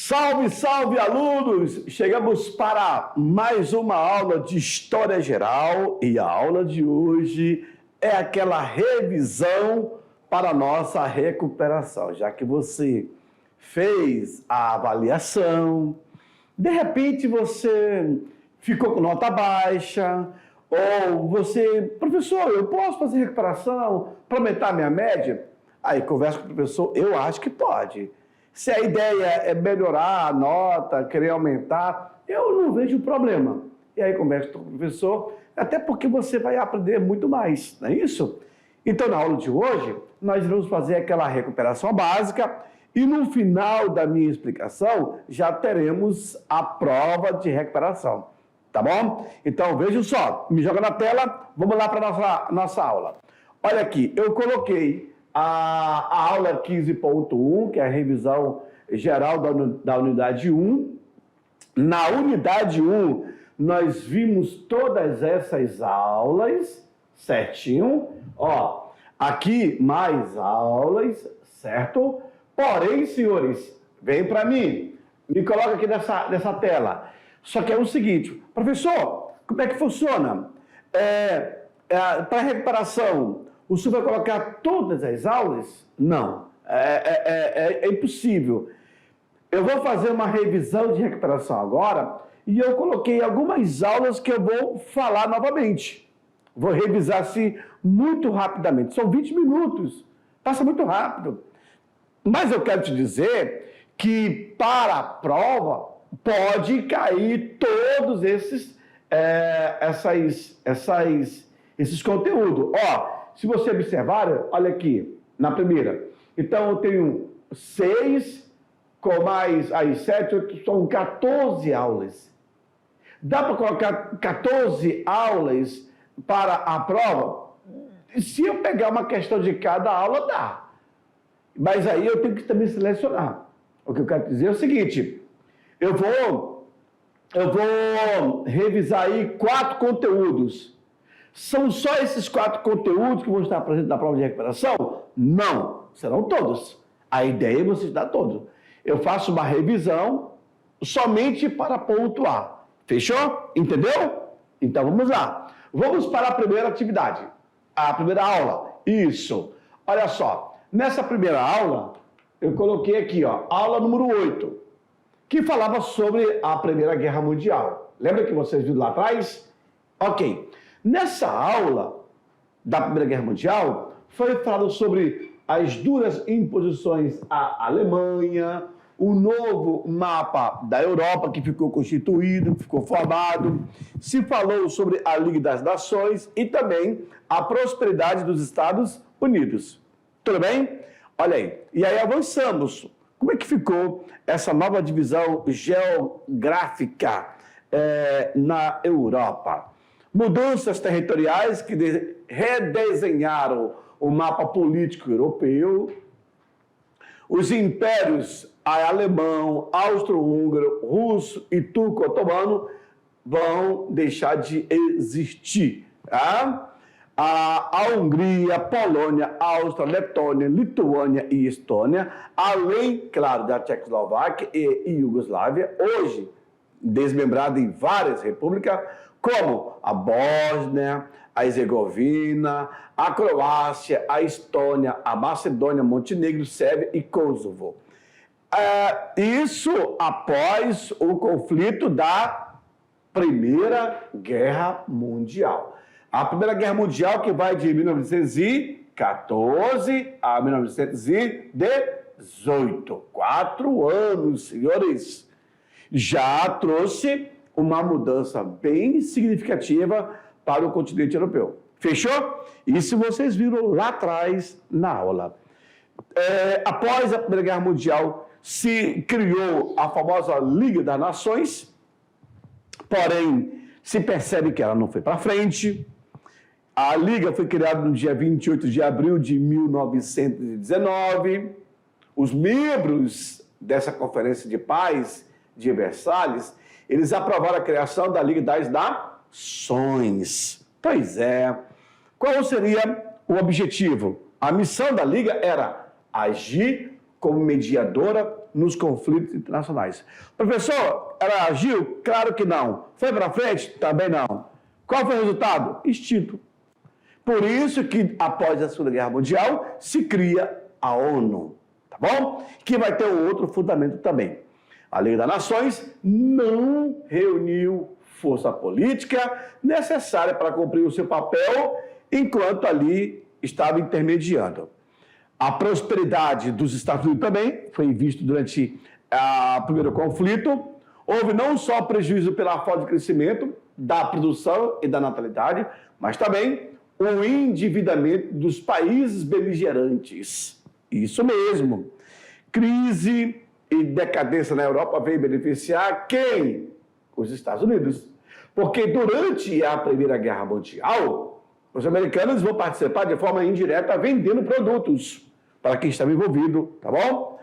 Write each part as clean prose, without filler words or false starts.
Salve, salve, alunos! Chegamos para mais uma aula de História Geral e a aula de hoje é aquela revisão para a nossa recuperação, já que você fez a avaliação, de repente você ficou com nota baixa, ou você, professor, eu posso fazer recuperação para aumentar a minha média? Aí conversa com o professor, eu acho que pode. Se a ideia é melhorar a nota, querer aumentar, eu não vejo problema. E aí conversa com o professor, até porque você vai aprender muito mais, não é isso? Então, na aula de hoje, nós vamos fazer aquela recuperação básica e no final da minha explicação, já teremos a prova de recuperação, tá bom? Então, vejam só, me joga na tela, vamos lá para a nossa aula. Olha aqui, eu coloquei a aula 15.1, que é a revisão geral da unidade 1. Na unidade 1, nós vimos todas essas aulas, certinho. Ó, aqui mais aulas, certo? Porém, senhores, vem para mim, me coloca aqui nessa tela. Só que é o seguinte, professor, como é que funciona? Para recuperação, o senhor vai colocar todas as aulas? Não, é impossível. Eu vou fazer uma revisão de recuperação agora e eu coloquei algumas aulas que eu vou falar novamente. Vou revisar assim muito rapidamente. São 20 minutos, passa muito rápido. Mas eu quero te dizer que para a prova pode cair todos esses conteúdos. Ó, se você observar, olha aqui, na primeira. Então, eu tenho 6 com mais aí 7, 8, são 14 aulas. Dá para colocar 14 aulas para a prova? Se eu pegar uma questão de cada aula, dá. Mas aí eu tenho que também selecionar. O que eu quero dizer é o seguinte, eu vou revisar aí 4 conteúdos. São só esses 4 conteúdos que vão estar presentes na prova de recuperação? Não, serão todos. A ideia é você estudar todos. Eu faço uma revisão somente para pontuar. Fechou? Entendeu? Então vamos lá. Vamos para a primeira atividade. A primeira aula. Isso. Olha só. Nessa primeira aula, eu coloquei aqui, ó, aula número 8, que falava sobre a Primeira Guerra Mundial. Lembra que vocês viram lá atrás? Ok. Nessa aula da Primeira Guerra Mundial, foi falado sobre as duras imposições à Alemanha, o novo mapa da Europa que ficou constituído, ficou formado, se falou sobre a Liga das Nações e também a prosperidade dos Estados Unidos. Tudo bem? Olha aí. E aí avançamos. Como é que ficou essa nova divisão geográfica na Europa? Mudanças territoriais que redesenharam o mapa político europeu. Os impérios alemão, austro-húngaro, russo e turco-otomano vão deixar de existir. Tá? A Hungria, Polônia, Áustria, Letônia, Lituânia e Estônia, além, claro, da Tchecoslováquia e Iugoslávia, hoje desmembrada em várias repúblicas, como a Bósnia, a Herzegovina, a Croácia, a Estônia, a Macedônia, Montenegro, Sérvia e Kosovo. Isso após o conflito da Primeira Guerra Mundial. A Primeira Guerra Mundial que vai de 1914 a 1918. 4 anos, senhores. Já trouxe uma mudança bem significativa para o continente europeu. Fechou? Isso vocês viram lá atrás na aula. Após a Primeira Guerra Mundial, se criou a famosa Liga das Nações, porém, se percebe que ela não foi para frente. A Liga foi criada no dia 28 de abril de 1919. Os membros dessa Conferência de Paz de Versalhes, eles aprovaram a criação da Liga das Nações. Pois é. Qual seria o objetivo? A missão da Liga era agir como mediadora nos conflitos internacionais. Professor, ela agiu? Claro que não. Foi para frente? Também não. Qual foi o resultado? Extinto. Por isso que, após a Segunda Guerra Mundial, se cria a ONU, tá bom? Que vai ter um outro fundamento também. A Liga das Nações não reuniu força política necessária para cumprir o seu papel, enquanto ali estava intermediando. A prosperidade dos Estados Unidos também foi visto durante o primeiro conflito. Houve não só prejuízo pela falta de crescimento da produção e da natalidade, mas também o endividamento dos países beligerantes. Isso mesmo. Crise e decadência na Europa veio beneficiar quem? Os Estados Unidos. Porque durante a Primeira Guerra Mundial, os americanos vão participar de forma indireta vendendo produtos para quem estava envolvido, tá bom?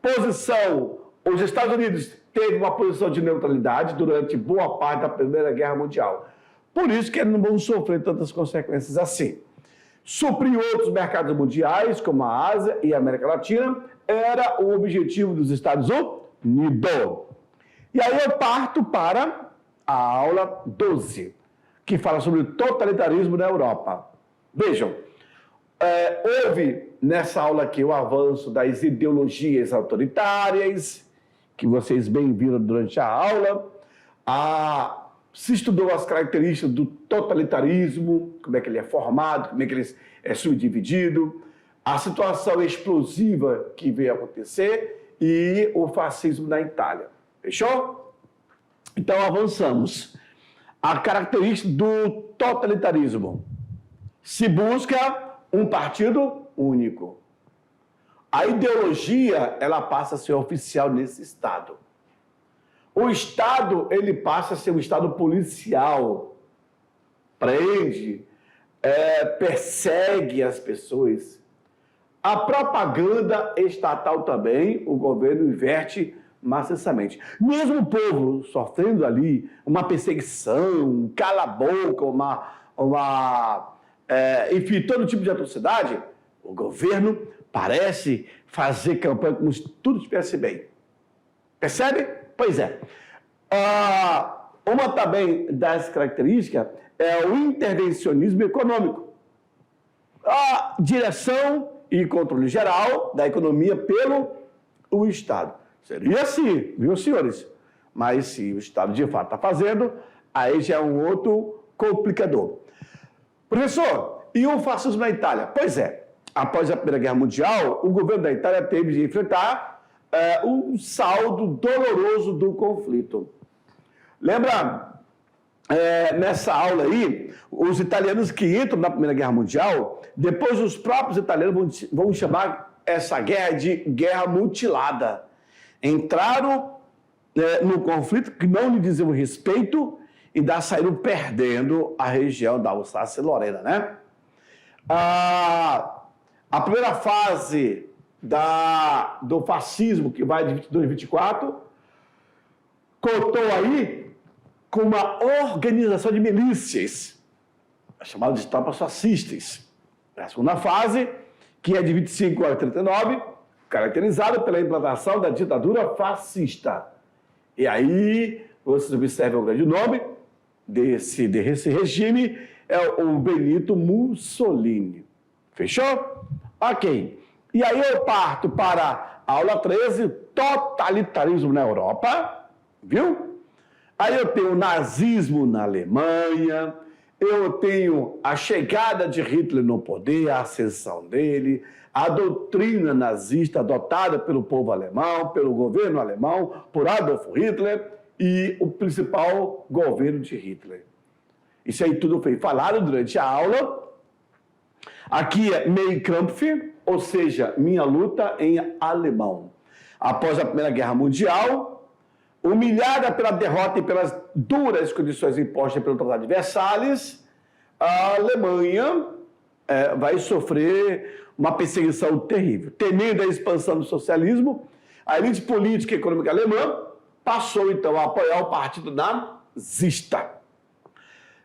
Posição, os Estados Unidos teve uma posição de neutralidade durante boa parte da Primeira Guerra Mundial. Por isso que eles não vão sofrer tantas consequências assim. Suprir outros mercados mundiais, como a Ásia e a América Latina, era o objetivo dos Estados Unidos. E aí eu parto para a aula 12, que fala sobre o totalitarismo na Europa. Vejam, houve nessa aula aqui o avanço das ideologias autoritárias, que vocês bem viram durante a aula. Se estudou as características do totalitarismo, como é que ele é formado, como é que ele é subdividido, a situação explosiva que veio acontecer e o fascismo na Itália. Fechou? Então, avançamos. A característica do totalitarismo. Se busca um partido único. A ideologia, ela passa a ser oficial nesse Estado. O Estado, ele passa a ser um Estado policial. Prende, persegue as pessoas. A propaganda estatal também, o governo inverte maciçamente. Mesmo o povo sofrendo ali uma perseguição, cala-boca, enfim, todo tipo de atrocidade, o governo parece fazer campanha como se tudo estivesse bem. Percebe? Pois é. Uma também das características é o intervencionismo econômico. A direção e controle geral da economia pelo Estado. Seria assim, viu, senhores? Mas se o Estado de fato está fazendo, aí já é um outro complicador. Professor, e o fascismo na Itália? Pois é, após a Primeira Guerra Mundial, o governo da Itália teve de enfrentar um saldo doloroso do conflito. Lembra, nessa aula aí, os italianos que entram na Primeira Guerra Mundial, depois os próprios italianos vão chamar essa guerra de guerra mutilada. Entraram no conflito que não lhe diziam respeito e ainda saíram perdendo a região da Alsácia e Lorena, né? A primeira fase do fascismo, que vai de 22 a 24, contou aí com uma organização de milícias, chamada de tropas fascistas. A segunda fase, que é de 25 a 39, caracterizada pela implantação da ditadura fascista. E aí, vocês observam o grande nome desse regime, é o Benito Mussolini. Fechou? Ok. E aí eu parto para a aula 13, totalitarismo na Europa, viu? Aí eu tenho o nazismo na Alemanha, eu tenho a chegada de Hitler no poder, a ascensão dele, a doutrina nazista adotada pelo povo alemão, pelo governo alemão, por Adolf Hitler e o principal governo de Hitler. Isso aí tudo foi falado durante a aula. Aqui é Mein Kampf, ou seja, minha luta em alemão. Após a Primeira Guerra Mundial, humilhada pela derrota e pelas duras condições impostas pelo Tratado de Versalhes, a Alemanha vai sofrer uma perseguição terrível. Temendo a expansão do socialismo, a elite política e econômica alemã passou, então, a apoiar o partido nazista.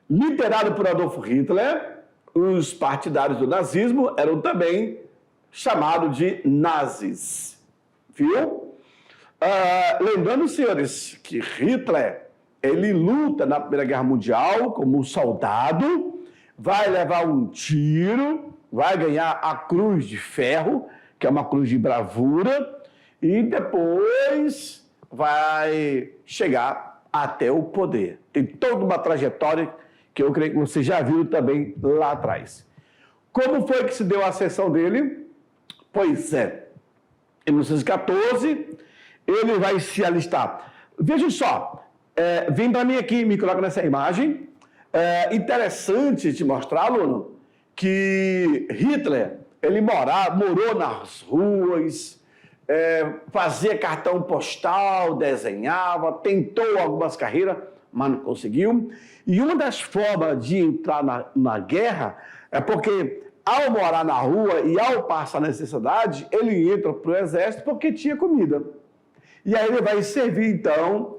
Liderado por Adolf Hitler, os partidários do nazismo eram também chamados de nazis. Viu? Lembrando, senhores, que Hitler, ele luta na Primeira Guerra Mundial como soldado, vai levar um tiro, vai ganhar a Cruz de Ferro, que é uma cruz de bravura, e depois vai chegar até o poder. Tem toda uma trajetória que eu creio que você já viu também lá atrás. Como foi que se deu a ascensão dele? Pois é, em 1914, ele vai se alistar. Veja só, vem para mim aqui, me coloca nessa imagem. Interessante te mostrar, aluno, que Hitler, ele morou nas ruas, fazia cartão postal, desenhava, tentou algumas carreiras, mas não conseguiu. E uma das formas de entrar na guerra é porque, ao morar na rua e ao passar necessidade, ele entra para o exército porque tinha comida. E aí ele vai servir, então,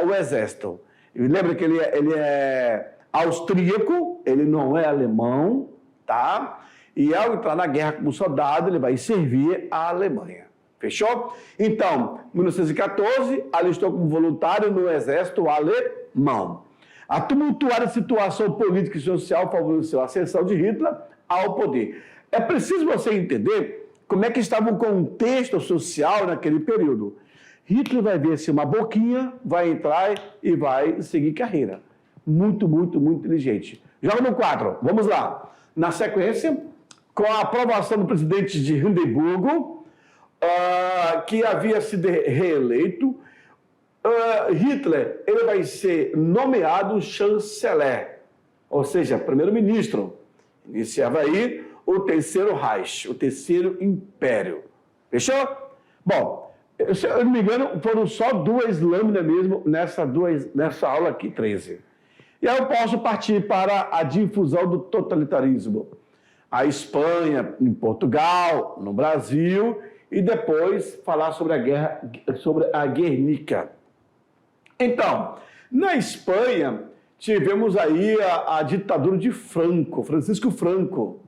o exército. E lembra que ele é austríaco, ele não é alemão, tá? E ao entrar na guerra como soldado, ele vai servir a Alemanha. Fechou? Então, em 1914, alistou como voluntário no exército alemão. A tumultuada situação política e social favoreceu a ascensão de Hitler ao poder. É preciso você entender como é que estava o contexto social naquele período. Hitler vai ver-se uma boquinha, vai entrar e vai seguir carreira. Muito, muito, muito inteligente. Joga no 4, vamos lá. Na sequência, com a aprovação do presidente de Hindenburgo, que havia sido reeleito, Hitler ele vai ser nomeado chanceler, ou seja, primeiro-ministro. Iniciava aí o Terceiro Reich, o Terceiro Império. Fechou? Bom, se eu não me engano, foram só 2 lâminas mesmo nessa aula aqui, 13. E aí eu posso partir para a difusão do totalitarismo. A Espanha, em Portugal, no Brasil, e depois falar sobre a guerra, sobre a Guernica. Então, na Espanha, tivemos aí a ditadura de Franco, Francisco Franco.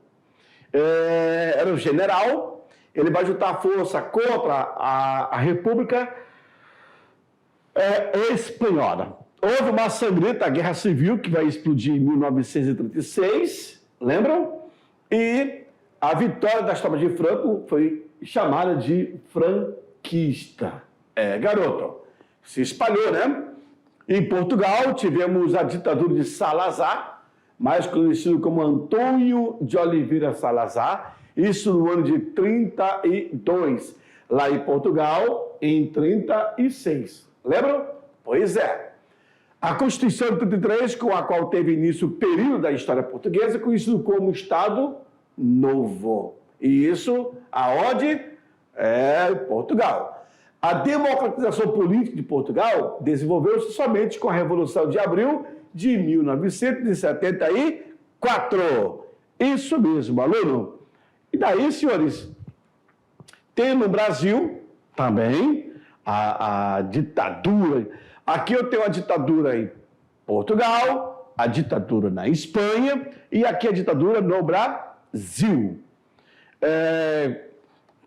Era um general, ele vai juntar força contra a República Espanhola. Houve uma sangrenta guerra civil que vai explodir em 1936, lembram? E a vitória das tropas de Franco foi chamada de franquista. Garoto, se espalhou, né? Em Portugal, tivemos a ditadura de Salazar, mais conhecido como Antônio de Oliveira Salazar, isso no ano de 32, lá em Portugal, em 36. Lembram? Pois é. A Constituição de 33, com a qual teve início o período da história portuguesa, conhecido como Estado Novo. E isso, aonde? Em Portugal. A democratização política de Portugal desenvolveu-se somente com a Revolução de Abril de 1974. Isso mesmo, aluno. E daí, senhores, tem no Brasil também a ditadura. Aqui eu tenho a ditadura em Portugal, a ditadura na Espanha e aqui a ditadura no Brasil.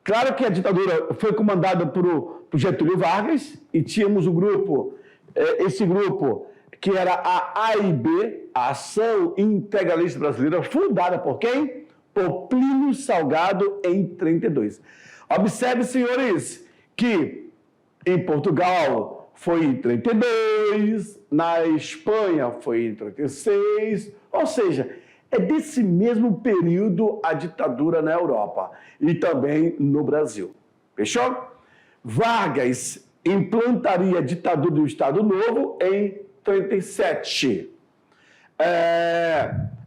Claro que a ditadura foi comandada por Getúlio Vargas e tínhamos um grupo, esse grupo que era a AIB, a Ação Integralista Brasileira, fundada por quem? Por Plínio Salgado em 32. Observe, senhores, que em Portugal foi em 32, na Espanha foi em 36, ou seja, é desse mesmo período a ditadura na Europa e também no Brasil. Fechou? Vargas implantaria a ditadura do Estado Novo em 37.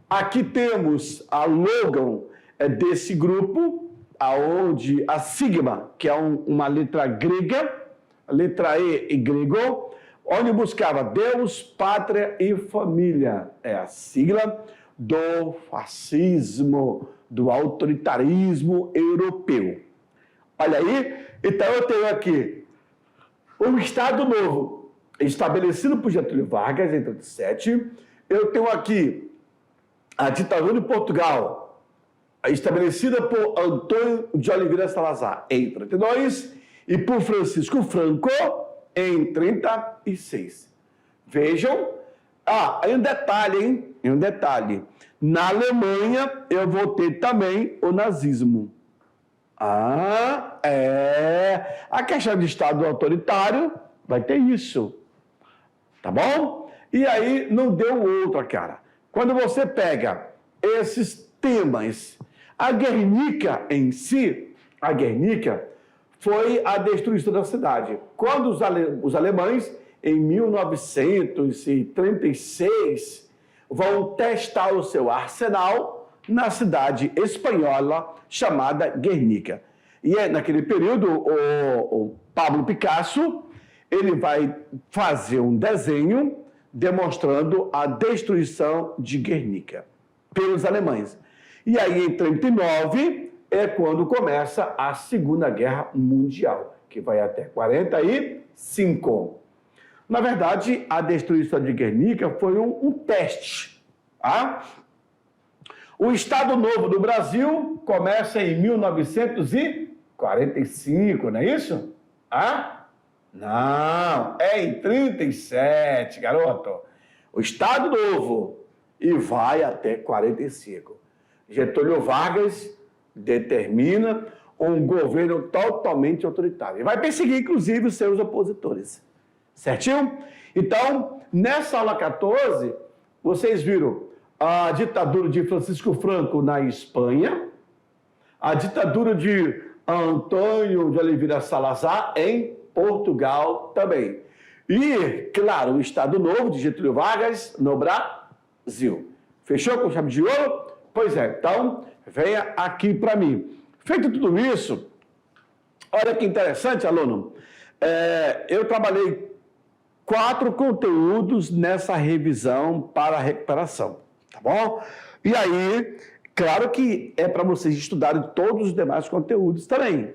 Aqui temos a logo desse grupo, aonde a sigma, que é uma letra grega, letra E grego, onde buscava Deus, pátria e família. É a sigla do fascismo, do autoritarismo europeu. Olha aí, então eu tenho aqui um Estado Novo, estabelecido por Getúlio Vargas em 37. Eu tenho aqui a ditadura de Portugal, estabelecida por Antônio de Oliveira Salazar em 32. e por Francisco Franco em 36. Vejam. Aí um detalhe, hein? Um detalhe. Na Alemanha, eu vou ter também o nazismo. A questão de Estado autoritário vai ter isso. Tá bom? E aí não deu outra, cara. Quando você pega esses temas, a Guernica em si, a Guernica foi a destruição da cidade. Quando os alemães, em 1936, vão testar o seu arsenal na cidade espanhola chamada Guernica. E naquele período, o Pablo Picasso, ele vai fazer um desenho demonstrando a destruição de Guernica pelos alemães. E aí, em 1939, é quando começa a Segunda Guerra Mundial, que vai até 45. Na verdade, a destruição de Guernica foi um teste. Tá? O Estado Novo do Brasil começa em 1945, não é isso? Não, é em 37, garoto. O Estado Novo. E vai até 45. Getúlio Vargas determina um governo totalmente autoritário. E vai perseguir, inclusive, os seus opositores. Certinho? Então, nessa aula 14, vocês viram a ditadura de Francisco Franco na Espanha, a ditadura de Antônio de Oliveira Salazar em Portugal também. E, claro, o Estado Novo de Getúlio Vargas no Brasil. Fechou com chave de ouro? Pois é, então venha aqui para mim. Feito tudo isso, olha que interessante, aluno. Eu trabalhei 4 conteúdos nessa revisão para a recuperação, tá bom? E aí, claro que é para vocês estudarem todos os demais conteúdos também.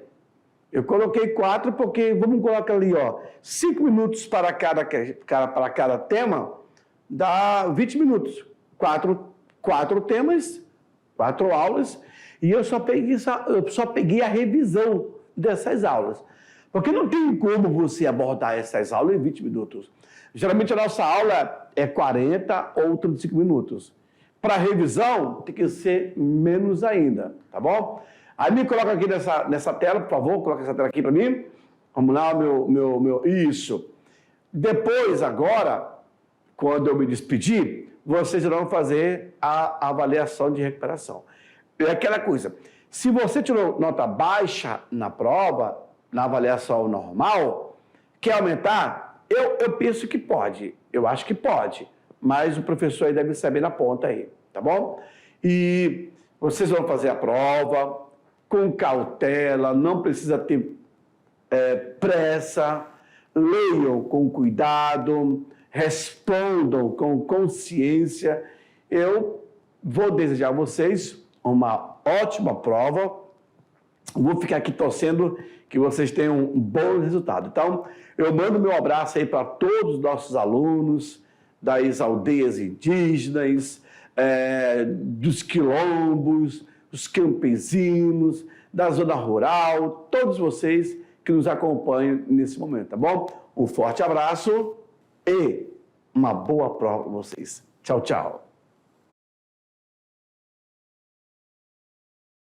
Eu coloquei 4 porque, vamos colocar ali, 5 minutos para cada tema, dá 20 minutos. 4 temas, 4 aulas, e eu só peguei a revisão dessas aulas. Porque não tem como você abordar essas aulas em 20 minutos. Geralmente a nossa aula é 40 ou 35 minutos. Para revisão, tem que ser menos ainda, tá bom? Aí me coloca aqui nessa tela, por favor, coloca essa tela aqui para mim. Vamos lá, isso. Depois, agora, quando eu me despedir, vocês vão fazer a avaliação de recuperação. É aquela coisa, se você tirou nota baixa na prova, na avaliação normal, quer aumentar? Eu penso que pode, eu acho que pode, mas o professor aí deve saber na ponta aí, tá bom? E vocês vão fazer a prova com cautela, não precisa ter pressa, leiam com cuidado, respondam com consciência. Eu vou desejar a vocês uma ótima prova. Vou ficar aqui torcendo que vocês tenham um bom resultado. Então, eu mando meu abraço aí para todos os nossos alunos das aldeias indígenas, dos quilombos, dos campesinos, da zona rural, todos vocês que nos acompanham nesse momento, tá bom? Um forte abraço e uma boa prova para vocês. Tchau, tchau.